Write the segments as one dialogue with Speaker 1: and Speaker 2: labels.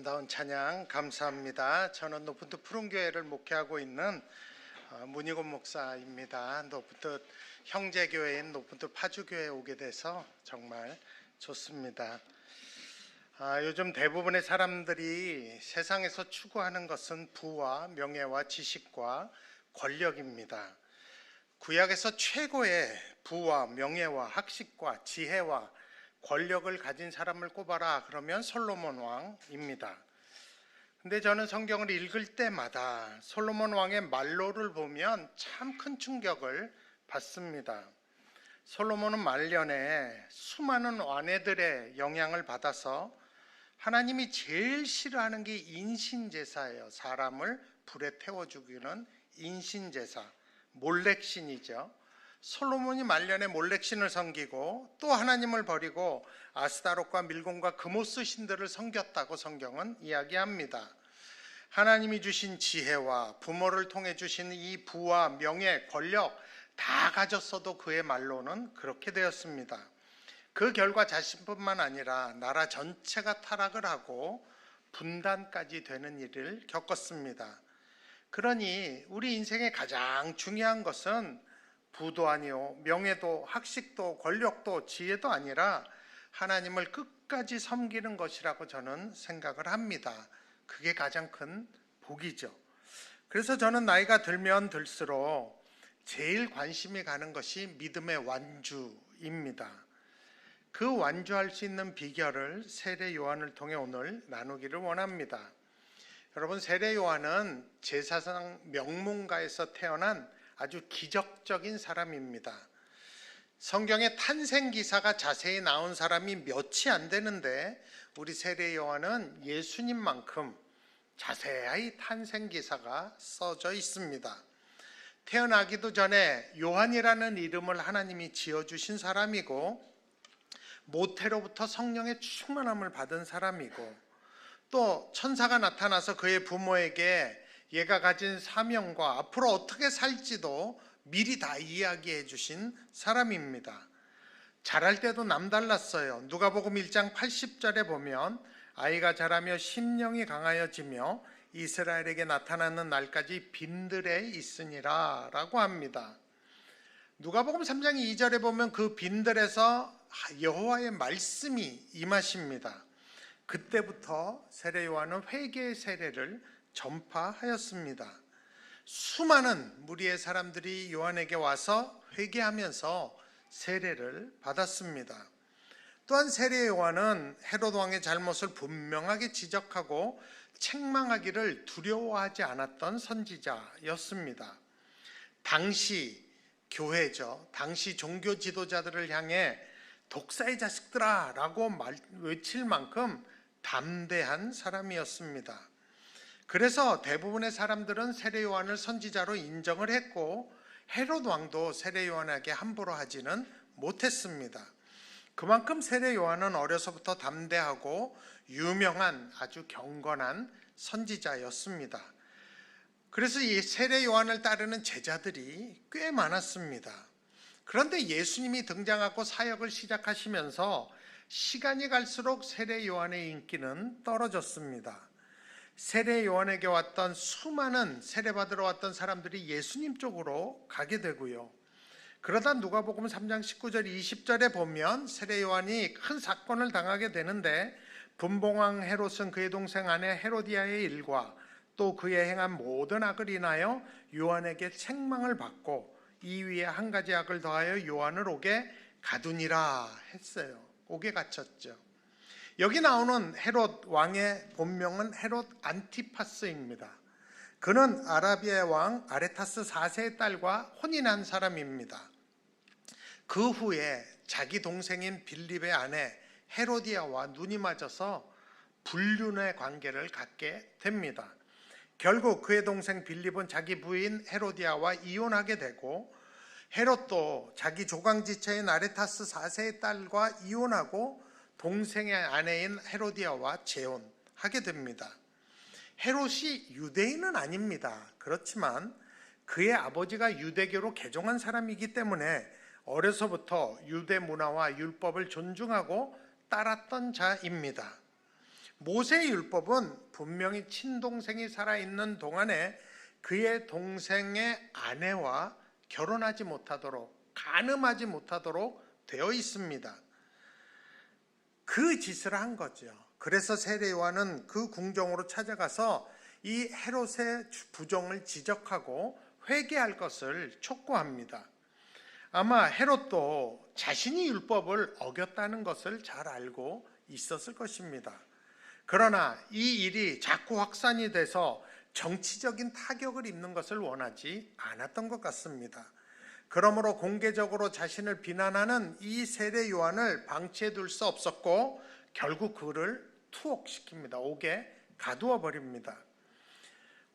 Speaker 1: 아름다운 찬양 감사합니다. 저는 노픈트 푸른교회를 목회하고 있는 문희곤 목사입니다. 노픈트 형제교회인 노픈트 파주교회에 오게 돼서 정말 좋습니다. 요즘 대부분의 사람들이 세상에서 추구하는 것은 부와 명예와 지식과 권력입니다. 구약에서 최고의 부와 명예와 학식과 지혜와 권력을 가진 사람을 꼽아라 그러면 솔로몬 왕입니다. 근데 저는 성경을 읽을 때마다 솔로몬 왕의 말로를 보면 참 큰 충격을 받습니다. 솔로몬은 말년에 수많은 아내들의 영향을 받아서 하나님이 제일 싫어하는 게 인신제사예요. 사람을 불에 태워 죽이는 인신제사, 몰렉신이죠. 솔로몬이 말년에 몰렉신을 섬기고 또 하나님을 버리고 아스타롯과 밀곤과 그모스 신들을 섬겼다고 성경은 이야기합니다. 하나님이 주신 지혜와 부모를 통해 주신 이 부와 명예, 권력 다 가졌어도 그의 말로는 그렇게 되었습니다. 그 결과 자신뿐만 아니라 나라 전체가 타락을 하고 분단까지 되는 일을 겪었습니다. 그러니 우리 인생의 가장 중요한 것은 부도 아니요 명예도 학식도 권력도 지혜도 아니라 하나님을 끝까지 섬기는 것이라고 저는 생각을 합니다. 그게 가장 큰 복이죠. 그래서 저는 나이가 들면 들수록 제일 관심이 가는 것이 믿음의 완주입니다. 그 완주할 수 있는 비결을 세례 요한을 통해 오늘 나누기를 원합니다. 여러분, 세례 요한은 제사상 명문가에서 태어난 아주 기적적인 사람입니다. 성경에 탄생 기사가 자세히 나온 사람이 몇이 안 되는데 우리 세례 요한은 예수님만큼 자세히 탄생 기사가 써져 있습니다. 태어나기도 전에 요한이라는 이름을 하나님이 지어주신 사람이고 모태로부터 성령의 충만함을 받은 사람이고 또 천사가 나타나서 그의 부모에게 얘가 가진 사명과 앞으로 어떻게 살지도 미리 다 이야기해 주신 사람입니다. 자랄 때도 남달랐어요. 누가복음 1장 80절에 보면 아이가 자라며 심령이 강하여지며 이스라엘에게 나타나는 날까지 빈들에 있으니라 라고 합니다. 누가복음 3장 2절에 보면 그 빈들에서 여호와의 말씀이 임하십니다. 그때부터 세례 요한은 회개의 세례를 전파하였습니다. 수많은 무리의 사람들이 요한에게 와서 회개하면서 세례를 받았습니다. 또한 세례 요한은 헤롯 왕의 잘못을 분명하게 지적하고 책망하기를 두려워하지 않았던 선지자였습니다. 당시 교회죠. 당시 종교 지도자들을 향해 독사의 자식들아 라고 외칠 만큼 담대한 사람이었습니다. 그래서 대부분의 사람들은 세례 요한을 선지자로 인정을 했고 헤롯 왕도 세례 요한에게 함부로 하지는 못했습니다. 그만큼 세례 요한은 어려서부터 담대하고 유명한 아주 경건한 선지자였습니다. 그래서 이 세례 요한을 따르는 제자들이 꽤 많았습니다. 그런데 예수님이 등장하고 사역을 시작하시면서 시간이 갈수록 세례 요한의 인기는 떨어졌습니다. 세례 요한에게 왔던 수많은 세례받으러 왔던 사람들이 예수님 쪽으로 가게 되고요. 그러다 누가복음 3장 19절 20절에 보면 세례 요한이 큰 사건을 당하게 되는데 분봉왕 헤롯은 그의 동생 아내 헤로디아의 일과 또 그의 행한 모든 악을 인하여 요한에게 책망을 받고 이 위에 한 가지 악을 더하여 요한을 옥에 가두니라 했어요. 옥에 갇혔죠. 여기 나오는 헤롯 왕의 본명은 헤롯 안티파스입니다. 그는 아라비아 왕 아레타스 4세의 딸과 혼인한 사람입니다. 그 후에 자기 동생인 빌립의 아내 헤로디아와 눈이 맞아서 불륜의 관계를 갖게 됩니다. 결국 그의 동생 빌립은 자기 부인 헤로디아와 이혼하게 되고 헤롯도 자기 조강지처인 아레타스 4세의 딸과 이혼하고 동생의 아내인 헤로디아와 재혼하게 됩니다. 헤롯이 유대인은 아닙니다. 그렇지만 그의 아버지가 유대교로 개종한 사람이기 때문에 어려서부터 유대 문화와 율법을 존중하고 따랐던 자입니다. 모세의 율법은 분명히 친동생이 살아있는 동안에 그의 동생의 아내와 결혼하지 못하도록, 간음하지 못하도록 되어 있습니다. 그 짓을 한 거죠. 그래서 세례 요한은 그 궁정으로 찾아가서 이 헤롯의 부정을 지적하고 회개할 것을 촉구합니다. 아마 헤롯도 자신이 율법을 어겼다는 것을 잘 알고 있었을 것입니다. 그러나 이 일이 자꾸 확산이 돼서 정치적인 타격을 입는 것을 원하지 않았던 것 같습니다. 그러므로 공개적으로 자신을 비난하는 이 세례 요한을 방치해 둘 수 없었고 결국 그를 투옥시킵니다. 옥에 가두어 버립니다.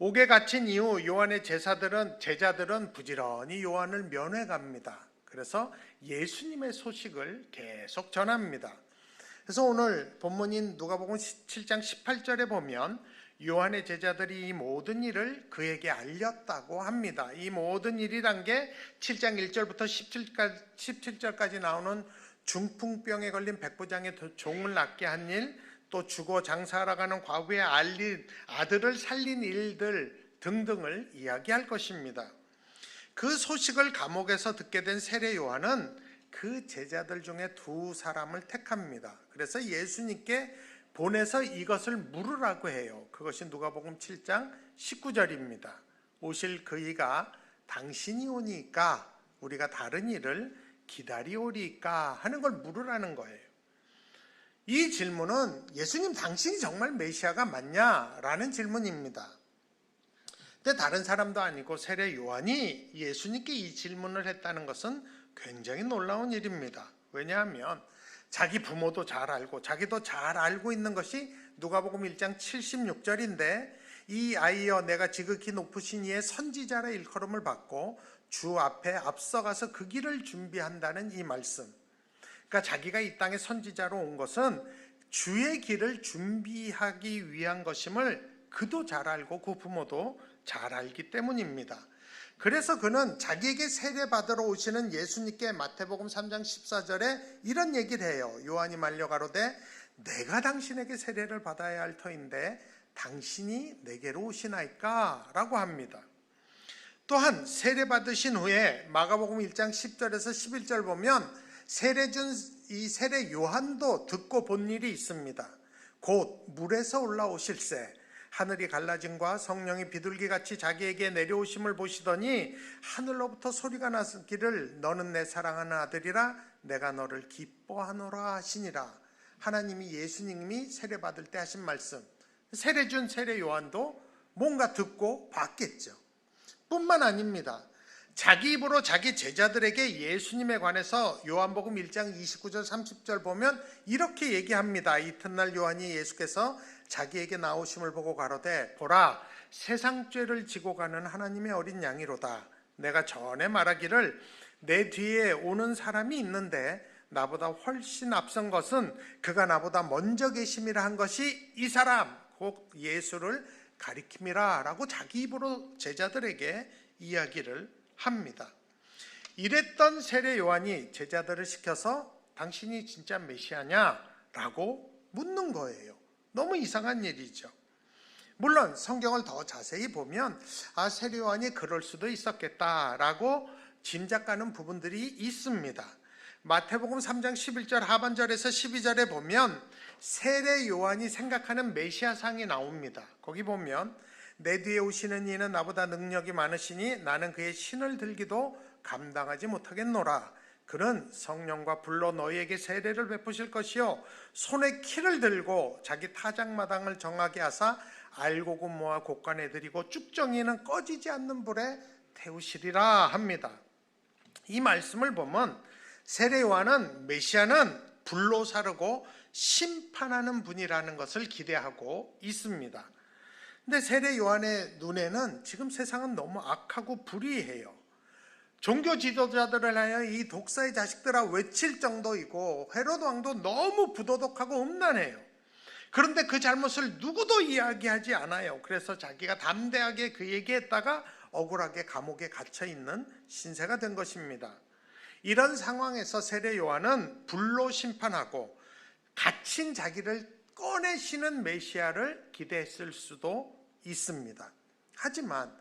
Speaker 1: 옥에 갇힌 이후 요한의 제자들은 부지런히 요한을 면회 갑니다. 그래서 예수님의 소식을 계속 전합니다. 그래서 오늘 본문인 누가복음 7장 18절에 보면 요한의 제자들이 이 모든 일을 그에게 알렸다고 합니다. 이 모든 일이란 게 7장 1절부터 17절까지 나오는 중풍병에 걸린 백부장의 종을 낫게 한 일, 또 죽어 장사하러 가는 과부의 아들을 살린 일들 등등을 이야기할 것입니다. 그 소식을 감옥에서 듣게 된 세례 요한은 그 제자들 중에 두 사람을 택합니다. 그래서 예수님께 보내서 이것을 물으라고 해요. 그것이 누가복음 7장 19절입니다. 오실 그이가 당신이 오니까 우리가 다른 일을 기다리오리까 하는 걸 물으라는 거예요. 이 질문은 예수님 당신이 정말 메시아가 맞냐라는 질문입니다. 근데 다른 사람도 아니고 세례 요한이 예수님께 이 질문을 했다는 것은 굉장히 놀라운 일입니다. 왜냐하면 자기 부모도 잘 알고 자기도 잘 알고 있는 것이 누가복음 1장 76절인데 이 아이여 내가 지극히 높으신 이의 선지자라 일컬음을 받고 주 앞에 앞서가서 그 길을 준비한다는 이 말씀. 그러니까 자기가 이 땅에 선지자로 온 것은 주의 길을 준비하기 위한 것임을 그도 잘 알고 그 부모도 잘 알기 때문입니다. 그래서 그는 자기에게 세례받으러 오시는 예수님께 마태복음 3장 14절에 이런 얘기를 해요. 요한이 말려 가로되 내가 당신에게 세례를 받아야 할 터인데 당신이 내게로 오시나이까? 라고 합니다. 또한 세례받으신 후에 마가복음 1장 10절에서 11절 보면 세례 준 이 세례 요한도 듣고 본 일이 있습니다. 곧 물에서 올라오실새 하늘이 갈라짐과 성령이 비둘기같이 자기에게 내려오심을 보시더니 하늘로부터 소리가 나기를 너는 내 사랑하는 아들이라 내가 너를 기뻐하노라 하시니라. 하나님이 예수님이 세례받을 때 하신 말씀. 세례 준 세례 요한도 뭔가 듣고 봤겠죠. 뿐만 아닙니다. 자기 입으로 자기 제자들에게 예수님에 관해서 요한복음 1장 29절 30절 보면 이렇게 얘기합니다. 이튿날 요한이 예수께서 자기에게 나오심을 보고 가로되 보라 세상 죄를 지고 가는 하나님의 어린 양이로다. 내가 전에 말하기를 내 뒤에 오는 사람이 있는데 나보다 훨씬 앞선 것은 그가 나보다 먼저 계심이라 한 것이 이 사람 곧 예수를 가리킴이라 라고 자기 입으로 제자들에게 이야기를 합니다. 이랬던 세례 요한이 제자들을 시켜서 당신이 진짜 메시아냐? 라고 묻는 거예요. 너무 이상한 일이죠. 물론 성경을 더 자세히 보면 세례 요한이 그럴 수도 있었겠다라고 짐작가는 부분들이 있습니다. 마태복음 3장 11절 하반절에서 12절에 보면 세례 요한이 생각하는 메시아상이 나옵니다. 거기 보면 내 뒤에 오시는 이는 나보다 능력이 많으시니 나는 그의 신을 들기도 감당하지 못하겠노라. 그는 성령과 불로 너희에게 세례를 베푸실 것이요 손에 키를 들고 자기 타작마당을 정하게 하사 알곡은 모아 곡간에 들이고 쭉정이는 꺼지지 않는 불에 태우시리라 합니다. 이 말씀을 보면 세례 요한은 메시아는 불로 사르고 심판하는 분이라는 것을 기대하고 있습니다. 근데 세례 요한의 눈에는 지금 세상은 너무 악하고 불의해요. 종교 지도자들을 하여 이 독사의 자식들아 외칠 정도이고 헤롯 왕도 너무 부도덕하고 음란해요. 그런데 그 잘못을 누구도 이야기하지 않아요. 그래서 자기가 담대하게 그 얘기했다가 억울하게 감옥에 갇혀있는 신세가 된 것입니다. 이런 상황에서 세례 요한은 불로 심판하고 갇힌 자기를 꺼내시는 메시아를 기대했을 수도 있습니다. 하지만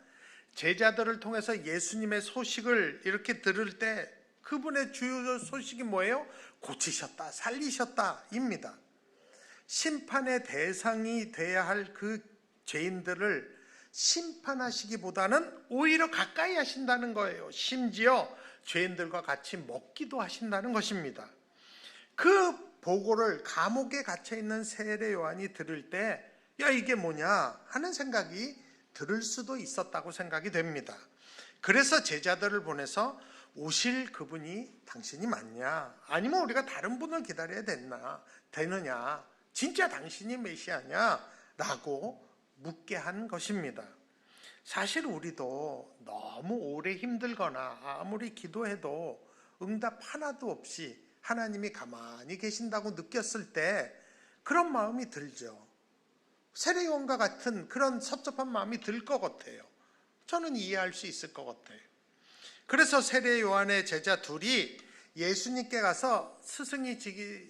Speaker 1: 제자들을 통해서 예수님의 소식을 이렇게 들을 때 그분의 주요 소식이 뭐예요? 고치셨다, 살리셨다입니다. 심판의 대상이 돼야 할 그 죄인들을 심판하시기보다는 오히려 가까이 하신다는 거예요. 심지어 죄인들과 같이 먹기도 하신다는 것입니다. 그 보고를 감옥에 갇혀 있는 세례 요한이 들을 때, 야, 이게 뭐냐 하는 생각이 들을 수도 있었다고 생각이 됩니다. 그래서 제자들을 보내서 오실 그분이 당신이 맞냐? 아니면 우리가 다른 분을 기다려야 되느냐? 진짜 당신이 메시아냐? 라고 묻게 한 것입니다. 사실 우리도 너무 오래 힘들거나 아무리 기도해도 응답 하나도 없이 하나님이 가만히 계신다고 느꼈을 때 그런 마음이 들죠. 세례요한과 같은 그런 섭섭한 마음이 들 것 같아요. 저는 이해할 수 있을 것 같아요. 그래서 세례요한의 제자 둘이 예수님께 가서 스승이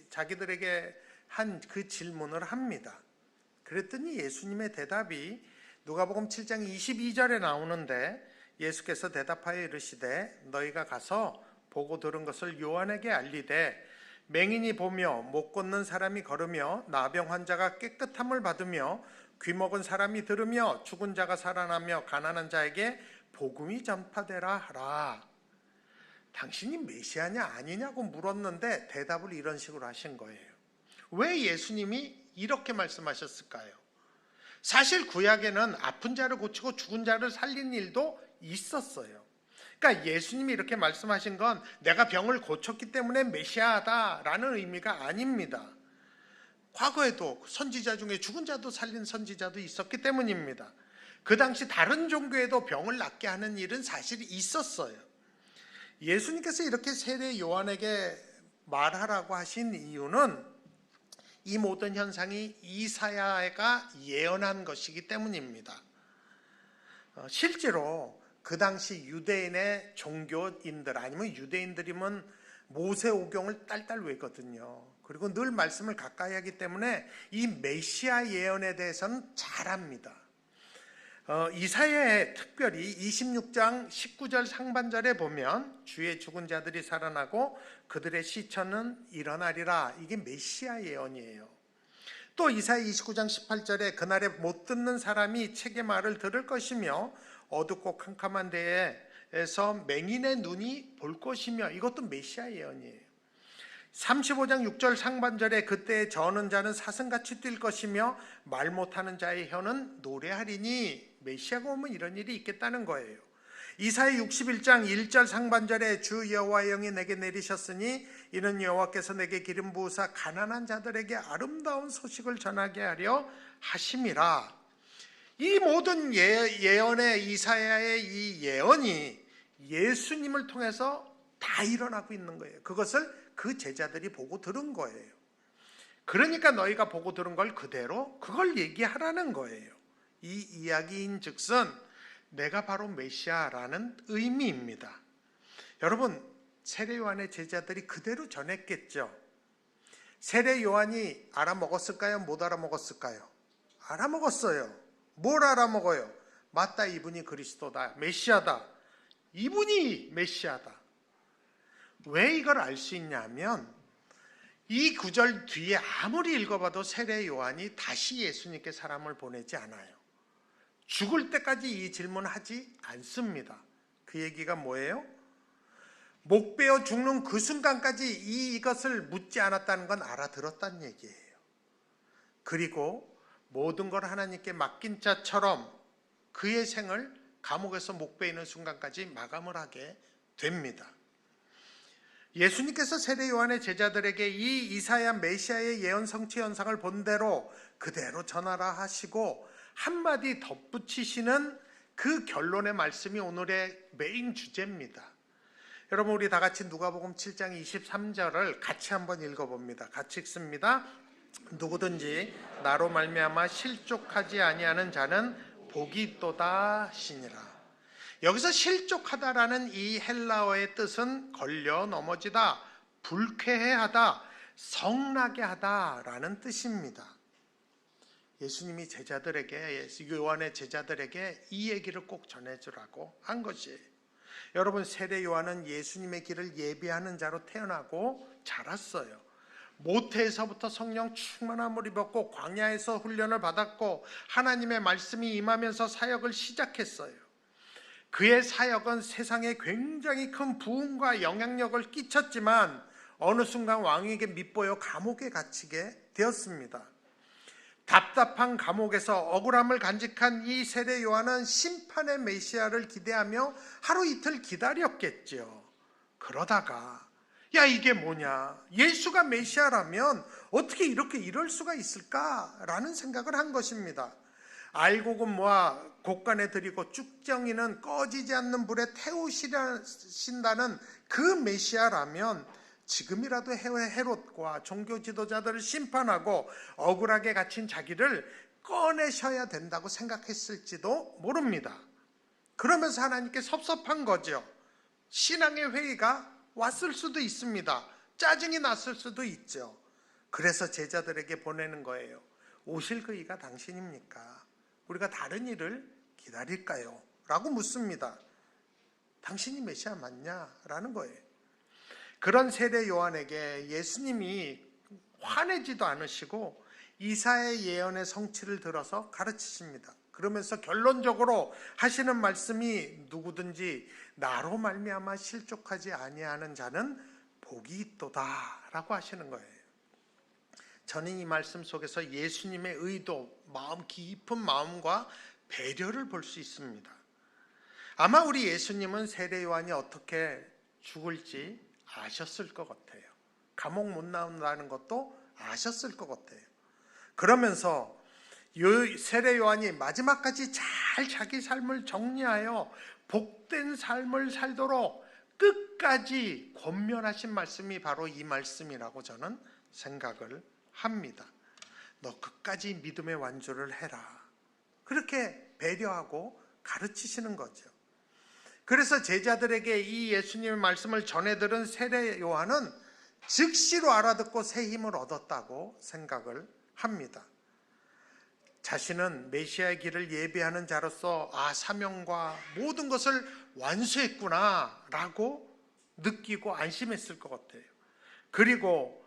Speaker 1: 자기들에게 한 그 질문을 합니다. 그랬더니 예수님의 대답이 누가복음 7장 22절에 나오는데, 예수께서 대답하여 이르시되 너희가 가서 보고 들은 것을 요한에게 알리되 맹인이 보며 못 걷는 사람이 걸으며 나병 환자가 깨끗함을 받으며 귀먹은 사람이 들으며 죽은 자가 살아나며 가난한 자에게 복음이 전파되라 하라. 당신이 메시아냐 아니냐고 물었는데 대답을 이런 식으로 하신 거예요. 왜 예수님이 이렇게 말씀하셨을까요? 사실 구약에는 아픈 자를 고치고 죽은 자를 살린 일도 있었어요. 그러니까 예수님이 이렇게 말씀하신 건 내가 병을 고쳤기 때문에 메시아다라는 의미가 아닙니다. 과거에도 선지자 중에 죽은 자도 살린 선지자도 있었기 때문입니다. 그 당시 다른 종교에도 병을 낫게 하는 일은 사실 있었어요. 예수님께서 이렇게 세례 요한에게 말하라고 하신 이유는 이 모든 현상이 이사야가 예언한 것이기 때문입니다. 실제로 그 당시 유대인의 종교인들 아니면 유대인들이면 모세오경을 딸딸 외거든요. 그리고 늘 말씀을 가까이 하기 때문에 이 메시아 예언에 대해서는 잘 압니다. 이사야에 특별히 26장 19절 상반절에 보면 주의 죽은 자들이 살아나고 그들의 시체는 일어나리라. 이게 메시아 예언이에요. 또 이사야 29장 18절에 그날에 못 듣는 사람이 책의 말을 들을 것이며 어둡고 캄캄한 데에서 맹인의 눈이 볼 것이며, 이것도 메시아 예언이에요. 35장 6절 상반절에 그때 저는 자는 사슴같이 뛸 것이며 말 못하는 자의 혀는 노래하리니, 메시아가 오면 이런 일이 있겠다는 거예요. 이사야 61장 1절 상반절에 주 여호와의 영이 내게 내리셨으니 이는 여호와께서 내게 기름 부으사 가난한 자들에게 아름다운 소식을 전하게 하려 하심이라. 이 모든 예언의 이사야의 이 예언이 예수님을 통해서 다 일어나고 있는 거예요. 그것을 그 제자들이 보고 들은 거예요. 그러니까 너희가 보고 들은 걸 그대로 그걸 얘기하라는 거예요. 이 이야기인 즉슨 내가 바로 메시아라는 의미입니다. 여러분, 세례 요한의 제자들이 그대로 전했겠죠. 세례 요한이 알아먹었을까요? 못 알아먹었을까요? 알아먹었어요. 뭘 알아먹어요? 맞다, 이분이 그리스도다, 메시아다. 이분이 메시아다. 왜 이걸 알 수 있냐면 이 구절 뒤에 아무리 읽어봐도 세례 요한이 다시 예수님께 사람을 보내지 않아요. 죽을 때까지 이 질문하지 않습니다. 그 얘기가 뭐예요? 목 베어 죽는 그 순간까지 이것을 묻지 않았다는 건 알아들었다는 얘기예요. 그리고 모든 걸 하나님께 맡긴 자처럼 그의 생을 감옥에서 목 베이는 순간까지 마감을 하게 됩니다. 예수님께서 세례 요한의 제자들에게 이 이사야 메시아의 예언 성취 현상을 본대로 그대로 전하라 하시고 한마디 덧붙이시는 그 결론의 말씀이 오늘의 메인 주제입니다. 여러분, 우리 다 같이 누가복음 7장 23절을 같이 한번 읽어봅니다. 같이 읽습니다. 누구든지 나로 말미암아 실족하지 아니하는 자는 복이 있도다 시니라. 여기서 실족하다라는 이 헬라어의 뜻은 걸려 넘어지다, 불쾌해하다, 성나게 하다라는 뜻입니다. 예수님이 제자들에게, 요한의 제자들에게 이 얘기를 꼭 전해주라고 한 것이에요. 여러분, 세례 요한은 예수님의 길을 예비하는 자로 태어나고 자랐어요. 모태에서부터 성령 충만함을 입었고 광야에서 훈련을 받았고 하나님의 말씀이 임하면서 사역을 시작했어요. 그의 사역은 세상에 굉장히 큰 부흥과 영향력을 끼쳤지만 어느 순간 왕에게 밑보여 감옥에 갇히게 되었습니다. 답답한 감옥에서 억울함을 간직한 이 세례 요한은 심판의 메시아를 기대하며 하루 이틀 기다렸겠죠. 그러다가 야, 이게 뭐냐, 예수가 메시아라면 어떻게 이렇게 이럴 수가 있을까라는 생각을 한 것입니다. 알곡은 모아 곡간에 들이고 쭉정이는 꺼지지 않는 불에 태우신다는 그 메시아라면 지금이라도 헤롯과 종교 지도자들을 심판하고 억울하게 갇힌 자기를 꺼내셔야 된다고 생각했을지도 모릅니다. 그러면서 하나님께 섭섭한 거죠. 신앙의 회의가 왔을 수도 있습니다. 짜증이 났을 수도 있죠. 그래서 제자들에게 보내는 거예요. 오실 그 이가 당신입니까? 우리가 다른 일을 기다릴까요? 라고 묻습니다. 당신이 메시아 맞냐? 라는 거예요. 그런 세례 요한에게 예수님이 화내지도 않으시고 이사야의 예언의 성취를 들어서 가르치십니다. 그러면서 결론적으로 하시는 말씀이 누구든지 나로 말미암아 실족하지 아니하는 자는 복이 있도다 라고 하시는 거예요. 저는 이 말씀 속에서 예수님의 의도, 깊은 마음과 배려를 볼 수 있습니다. 아마 우리 예수님은 세례 요한이 어떻게 죽을지 아셨을 것 같아요. 감옥 못 나온다는 것도 아셨을 것 같아요. 그러면서 세례 요한이 마지막까지 잘 자기 삶을 정리하여 복된 삶을 살도록 끝까지 권면하신 말씀이 바로 이 말씀이라고 저는 생각을 합니다. 너 끝까지 믿음의 완주를 해라. 그렇게 배려하고 가르치시는 거죠. 그래서 제자들에게 이 예수님의 말씀을 전해들은 세례 요한은 즉시로 알아듣고 새 힘을 얻었다고 생각을 합니다. 자신은 메시아의 길을 예비하는 자로서 사명과 모든 것을 완수했구나 라고 느끼고 안심했을 것 같아요. 그리고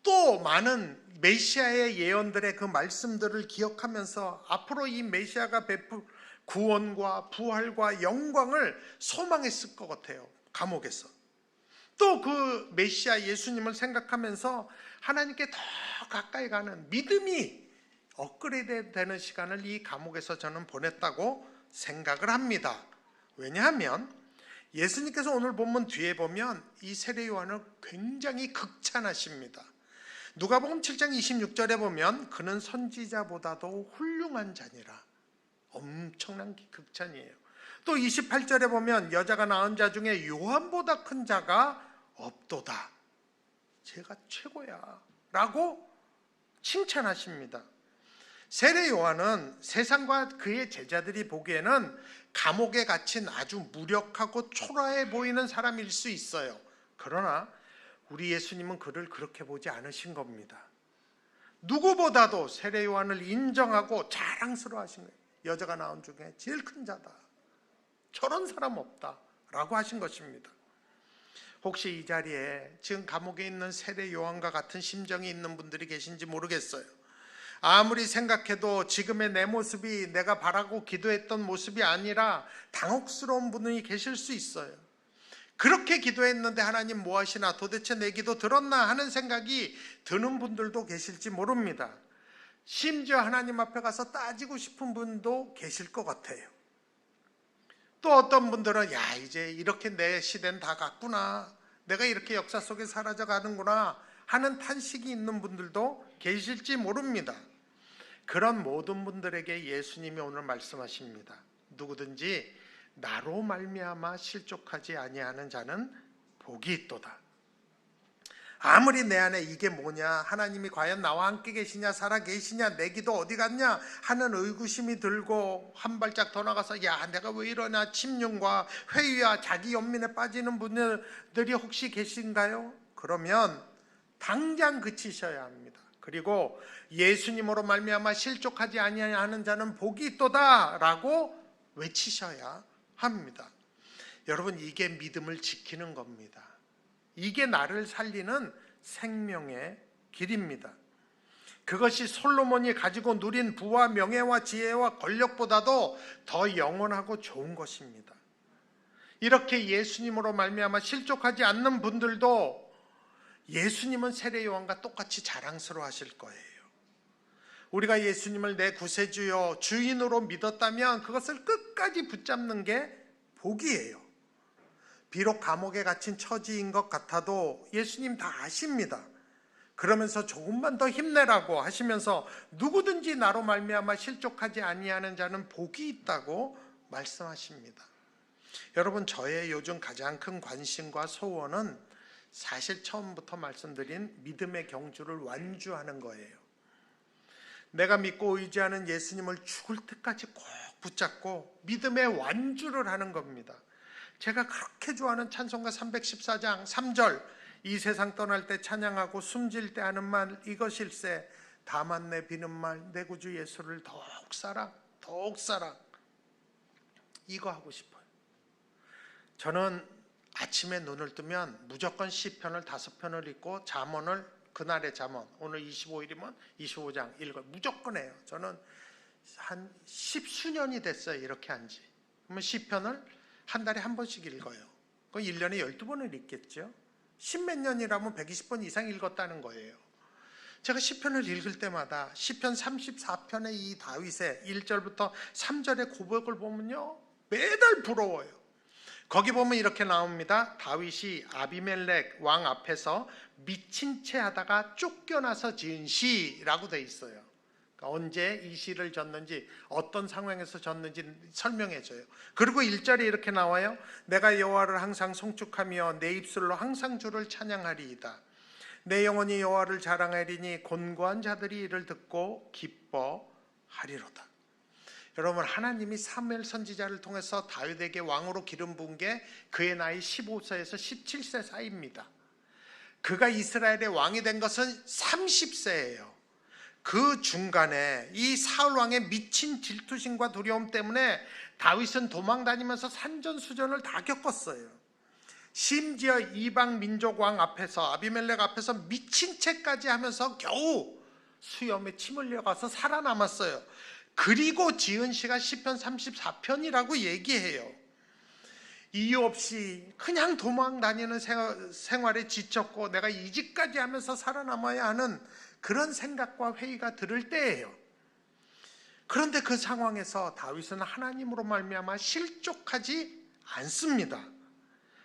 Speaker 1: 또 많은 메시아의 예언들의 그 말씀들을 기억하면서 앞으로 이 메시아가 베풀 구원과 부활과 영광을 소망했을 것 같아요. 감옥에서. 또 그 메시아 예수님을 생각하면서 하나님께 더 가까이 가는 믿음이 업그레이드 되는 시간을 이 감옥에서 저는 보냈다고 생각을 합니다. 왜냐하면 예수님께서 오늘 본문 뒤에 보면 이 세례 요한을 굉장히 극찬하십니다. 누가복음 7장 26절에 보면 그는 선지자보다도 훌륭한 자니라. 엄청난 극찬이에요. 또 28절에 보면 여자가 낳은 자 중에 요한보다 큰 자가 없도다. 제가 최고야 라고 칭찬하십니다. 세례 요한은 세상과 그의 제자들이 보기에는 감옥에 갇힌 아주 무력하고 초라해 보이는 사람일 수 있어요. 그러나 우리 예수님은 그를 그렇게 보지 않으신 겁니다. 누구보다도 세례 요한을 인정하고 자랑스러워하신 거예요. 여자가 낳은 중에 제일 큰 자다. 저런 사람 없다 라고 하신 것입니다. 혹시 이 자리에 지금 감옥에 있는 세례 요한과 같은 심정이 있는 분들이 계신지 모르겠어요. 아무리 생각해도 지금의 내 모습이 내가 바라고 기도했던 모습이 아니라 당혹스러운 분이 계실 수 있어요. 그렇게 기도했는데 하나님 뭐 하시나, 도대체 내 기도 들었나 하는 생각이 드는 분들도 계실지 모릅니다. 심지어 하나님 앞에 가서 따지고 싶은 분도 계실 것 같아요. 또 어떤 분들은 야, 이제 이렇게 내 시대는 다 갔구나, 내가 이렇게 역사 속에 사라져 가는구나 하는 탄식이 있는 분들도 계실지 모릅니다. 그런 모든 분들에게 예수님이 오늘 말씀하십니다. 누구든지 나로 말미암아 실족하지 아니하는 자는 복이 있도다. 아무리 내 안에 이게 뭐냐, 하나님이 과연 나와 함께 계시냐, 살아 계시냐, 내 기도 어디 갔냐 하는 의구심이 들고 한 발짝 더 나가서 야, 내가 왜 이러냐, 침륜과 회의와 자기 연민에 빠지는 분들이 혹시 계신가요? 그러면 당장 그치셔야 합니다. 그리고 예수님으로 말미암아 실족하지 아니하는 자는 복이 있도다라고 외치셔야 합니다. 여러분, 이게 믿음을 지키는 겁니다. 이게 나를 살리는 생명의 길입니다. 그것이 솔로몬이 가지고 누린 부와 명예와 지혜와 권력보다도 더 영원하고 좋은 것입니다. 이렇게 예수님으로 말미암아 실족하지 않는 분들도 예수님은 세례 요한과 똑같이 자랑스러워 하실 거예요. 우리가 예수님을 내 구세주요 주인으로 믿었다면 그것을 끝까지 붙잡는 게 복이에요. 비록 감옥에 갇힌 처지인 것 같아도 예수님 다 아십니다. 그러면서 조금만 더 힘내라고 하시면서 누구든지 나로 말미암아 실족하지 아니하는 자는 복이 있다고 말씀하십니다. 여러분, 저의 요즘 가장 큰 관심과 소원은 사실 처음부터 말씀드린 믿음의 경주를 완주하는 거예요. 내가 믿고 의지하는 예수님을 죽을 때까지 꼭 붙잡고 믿음의 완주를 하는 겁니다. 제가 그렇게 좋아하는 찬송가 314장 3절, 이 세상 떠날 때 찬양하고 숨질 때 하는 말 이것일세, 다만 내 비는 말 내 구주 예수를 더욱 사랑 더욱 사랑, 이거 하고 싶어요. 저는 아침에 눈을 뜨면 무조건 시편을 5편을 읽고 잠언을, 그날의 잠언, 오늘 25일이면 25장 읽어요. 무조건 해요. 저는 한 10수년이 됐어요, 이렇게 한지. 그러면 시편을 한 달에 한 번씩 읽어요. 그럼 1년에 12번을 읽겠죠. 10몇 년이라면 120번 이상 읽었다는 거예요. 제가 시편을 읽을 때마다 시편 34편의 이 다윗의 1절부터 3절의 고백을 보면요, 매달 부러워요. 거기 보면 이렇게 나옵니다. 다윗이 아비멜렉 왕 앞에서 미친 채 하다가 쫓겨나서 지은 시라고 돼 있어요. 그러니까 언제 이 시를 졌는지, 어떤 상황에서 졌는지 설명해줘요. 그리고 1절에 이렇게 나와요. 내가 여호와를 항상 송축하며 내 입술로 항상 주를 찬양하리이다. 내 영혼이 여호와를 자랑하리니 곤고한 자들이 이를 듣고 기뻐하리로다. 여러분, 하나님이 사무엘 선지자를 통해서 다윗에게 왕으로 기름 부은 게 그의 나이 15세에서 17세 사이입니다. 그가 이스라엘의 왕이 된 것은 30세예요. 그 중간에 이 사울 왕의 미친 질투심과 두려움 때문에 다윗은 도망 다니면서 산전수전을 다 겪었어요. 심지어 이방 민족 왕 앞에서, 아비멜렉 앞에서 미친 채까지 하면서 겨우 수염에 침 흘려가서 살아남았어요. 그리고 지은 시가 시편 34편이라고 얘기해요. 이유 없이 그냥 도망 다니는 생활에 지쳤고 내가 이 집까지 하면서 살아남아야 하는 그런 생각과 회의가 들을 때예요. 그런데 그 상황에서 다윗은 하나님으로 말미암아 실족하지 않습니다.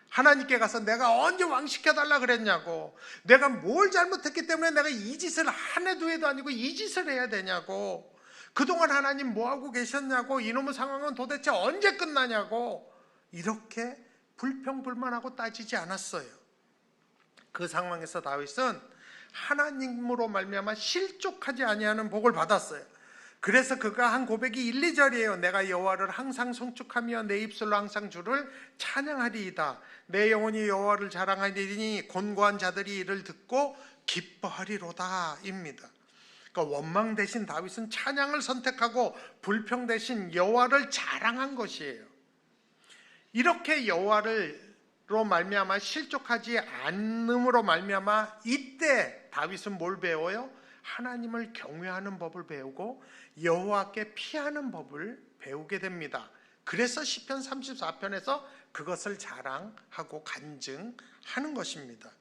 Speaker 1: 하나님께 가서 내가 언제 왕 시켜달라 그랬냐고, 내가 뭘 잘못했기 때문에 내가 이 짓을 한 해도 해도 아니고 이 짓을 해야 되냐고, 그동안 하나님 뭐하고 계셨냐고, 이놈의 상황은 도대체 언제 끝나냐고, 이렇게 불평불만하고 따지지 않았어요. 그 상황에서 다윗은 하나님으로 말미암아 실족하지 아니하는 복을 받았어요. 그래서 그가 한 고백이 1, 2절이에요. 내가 여호와를 항상 송축하며 내 입술로 항상 주를 찬양하리이다. 내 영혼이 여호와를 자랑하리니 곤고한 자들이 이를 듣고 기뻐하리로다 입니다. 그러니까 원망 대신 다윗은 찬양을 선택하고 불평 대신 여호와를 자랑한 것이에요. 이렇게 여호와로 말미암아 실족하지 않음으로 말미암아 이때 다윗은 뭘 배워요? 하나님을 경외하는 법을 배우고 여호와께 피하는 법을 배우게 됩니다. 그래서 시편 34편에서 그것을 자랑하고 간증하는 것입니다.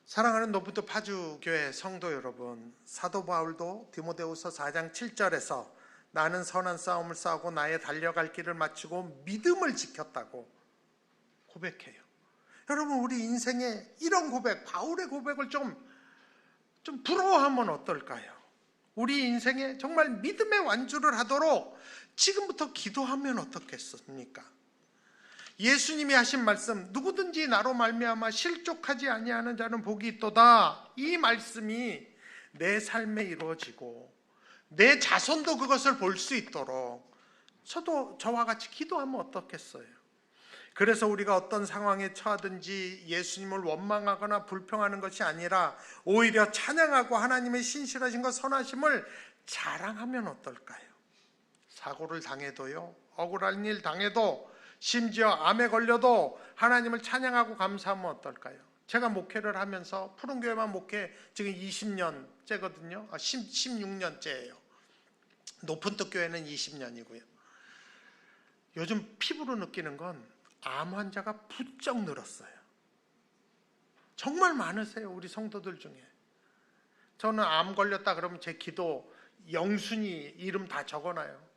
Speaker 1: 사랑하는 노부트 파주교회 성도 여러분, 사도 바울도 디모데후서 4장 7절에서 나는 선한 싸움을 싸우고 나의 달려갈 길을 마치고 믿음을 지켰다고 고백해요. 여러분, 우리 인생에 이런 고백, 바울의 고백을 좀 부러워하면 어떨까요? 우리 인생에 정말 믿음의 완주를 하도록 지금부터 기도하면 어떻겠습니까? 예수님이 하신 말씀, 누구든지 나로 말미암아 실족하지 아니하는 자는 복이 있도다, 이 말씀이 내 삶에 이루어지고 내 자손도 그것을 볼 수 있도록 저와 같이 기도하면 어떻겠어요? 그래서 우리가 어떤 상황에 처하든지 예수님을 원망하거나 불평하는 것이 아니라 오히려 찬양하고 하나님의 신실하신 것, 선하심을 자랑하면 어떨까요? 사고를 당해도요, 억울한 일 당해도, 심지어 암에 걸려도 하나님을 찬양하고 감사하면 어떨까요? 제가 목회를 하면서 푸른교회만 목회 지금 20년째거든요. 16년째예요. 높은뜻 교회는 20년이고요. 요즘 피부로 느끼는 건 암 환자가 부쩍 늘었어요. 정말 많으세요, 우리 성도들 중에. 저는 암 걸렸다 그러면 제 기도 영순이 이름 다 적어놔요.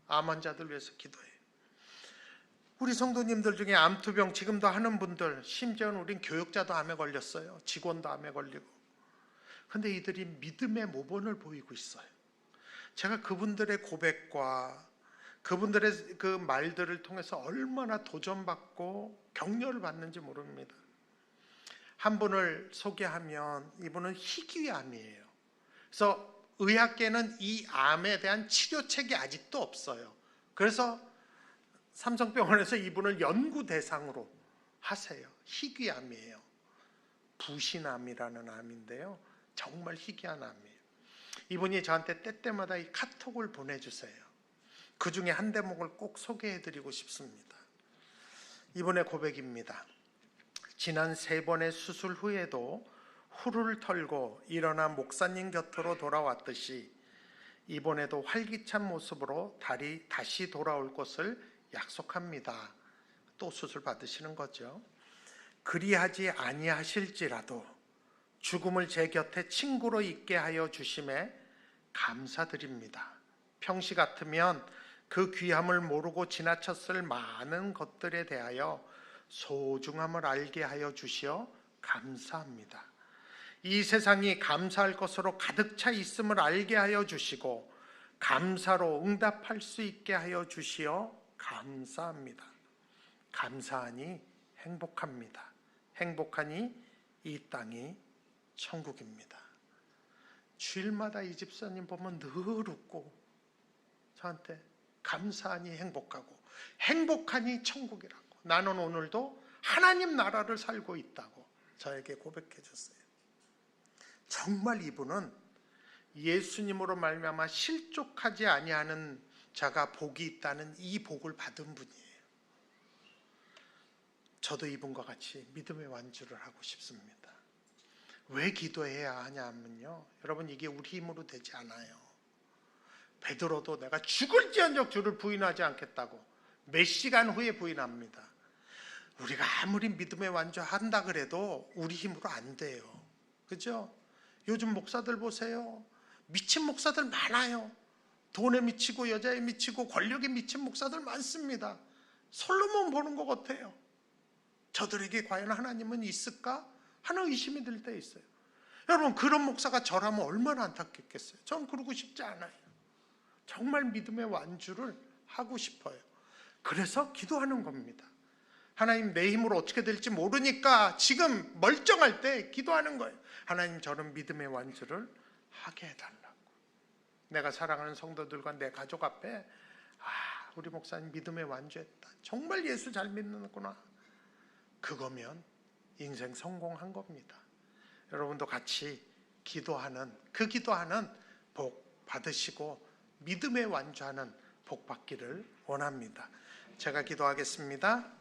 Speaker 1: 암 환자들 위해서 기도해요. 우리 성도님들 중에 암투병 지금도 하는 분들, 심지어는 우린 교육자도 암에 걸렸어요. 직원도 암에 걸리고. 근데 이들이 믿음의 모본을 보이고 있어요. 제가 그분들의 고백과 그분들의 그 말들을 통해서 얼마나 도전받고 격려를 받는지 모릅니다. 한 분을 소개하면 이분은 희귀암이에요. 그래서 의학계는 이 암에 대한 치료책이 아직도 없어요. 그래서 삼성병원에서 이분을 연구 대상으로 하세요. 희귀암이에요. 부신암이라는 암인데요, 정말 희귀한 암이에요. 이분이 저한테 때때마다 이 카톡을 보내주세요. 그 중에 한 대목을 꼭 소개해드리고 싶습니다. 이분의 고백입니다. 지난 3번의 수술 후에도 후루를 털고 일어나 목사님 곁으로 돌아왔듯이 이번에도 활기찬 모습으로 다시 돌아올 것을 약속합니다. 또 수술 받으시는 거죠. 그리하지 아니하실지라도 죽음을 제 곁에 친구로 있게 하여 주심에 감사드립니다. 평시 같으면 그 귀함을 모르고 지나쳤을 많은 것들에 대하여 소중함을 알게 하여 주시어 감사합니다. 이 세상이 감사할 것으로 가득 차 있음을 알게 하여 주시고 감사로 응답할 수 있게 하여 주시어 감사합니다. 감사하니 행복합니다. 행복하니 이 땅이 천국입니다. 주일마다 이 집사님 보면 늘 웃고 저한테 감사하니 행복하고 행복하니 천국이라고, 나는 오늘도 하나님 나라를 살고 있다고 저에게 고백해 줬어요. 정말 이분은 예수님으로 말미암아 실족하지 아니하는 자가 복이 있다는 이 복을 받은 분이에요. 저도 이분과 같이 믿음의 완주를 하고 싶습니다. 왜 기도해야 하냐면요, 여러분, 이게 우리 힘으로 되지 않아요. 베드로도 내가 죽을지언정 주를 부인하지 않겠다고 몇 시간 후에 부인합니다. 우리가 아무리 믿음의 완주한다 그래도 우리 힘으로 안 돼요. 그죠? 요즘 목사들 보세요. 미친 목사들 많아요. 돈에 미치고 여자에 미치고 권력에 미친 목사들 많습니다. 솔로몬 보는 것 같아요. 저들에게 과연 하나님은 있을까 하는 의심이 들 때 있어요. 여러분, 그런 목사가 저라면 얼마나 안타깝겠어요. 전 그러고 싶지 않아요. 정말 믿음의 완주를 하고 싶어요. 그래서 기도하는 겁니다. 하나님, 내 힘으로 어떻게 될지 모르니까 지금 멀쩡할 때 기도하는 거예요. 하나님, 저는 믿음의 완주를 하게 해달라고. 내가 사랑하는 성도들과 내 가족 앞에 우리 목사님 믿음의 완주했다, 정말 예수 잘 믿는구나, 그거면 인생 성공한 겁니다. 여러분도 같이 기도하는 복 받으시고 믿음의 완주하는 복 받기를 원합니다. 제가 기도하겠습니다.